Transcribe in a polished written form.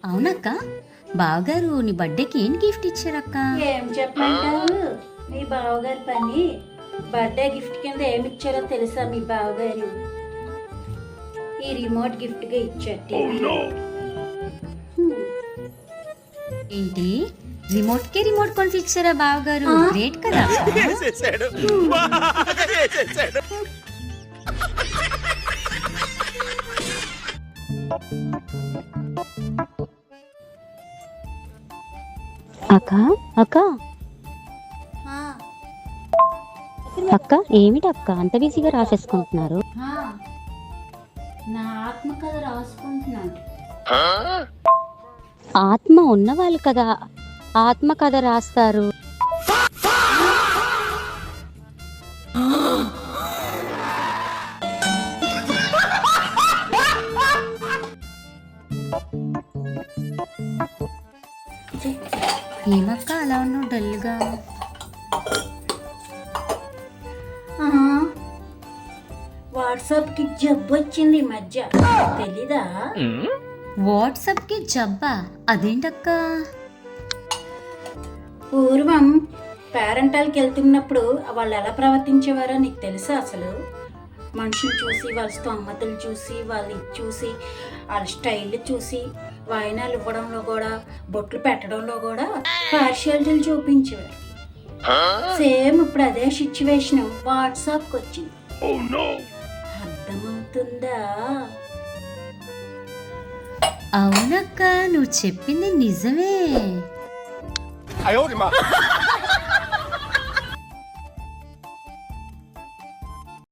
అవునక్క, బావగారు నీ బర్త్డేకి ఏం గిఫ్ట్ ఇచ్చారక్క? ఏం చెప్పమంటావు మీ బావగారి పని. బర్త్డే గిఫ్ట్ కింద ఏమి ఇచ్చారో తెలుసా మీ బావగారు? ఈ రిమోట్ గిఫ్ట్ గా ఇచ్చారు. ఏంటి, రిమోట్ కి రిమోట్ కొని ఇచ్చారా బావగారు? గ్రేట్ కదా. అక్క అక్క అక్క, ఏమిటక్క అంత బిజీగా రాసేసుకుంటున్నారు? నా ఆత్మకథ రాసుకుంటున్నాను. ఆత్మ ఉన్నవాళ్ళు కదా ఆత్మ కథ రాస్తారు. ఏమక్క అలా ఉన్నావు డల్గా? వాట్సాప్ కి జబ్బు వచ్చింది ఈ మధ్య, తెలీదా? వాట్సాప్ కి జబ్బా? అదేంటక్క? పూర్వం పేరెంటాలకి వెళ్తున్నప్పుడు వాళ్ళు ఎలా ప్రవర్తించేవారో నీకు తెలుసా? అసలు మనుషులు చూసి, వాళ్ళ స్తోమతలు చూసి, వాళ్ళు చూసి, వాళ్ళ స్టైల్ చూసి, వాయినాలు ఇవ్వడంలో కూడా, బొట్లు పెట్టడంలో కూడా పార్షియాలిటీలు చూపించేవారు. సేమ్ ఇప్పుడు అదే సిచ్యువేషన్ వాట్సాప్కి వచ్చింది. అర్థమవుతుందా? అవునక్క, నువ్వు చెప్పింది నిజమే.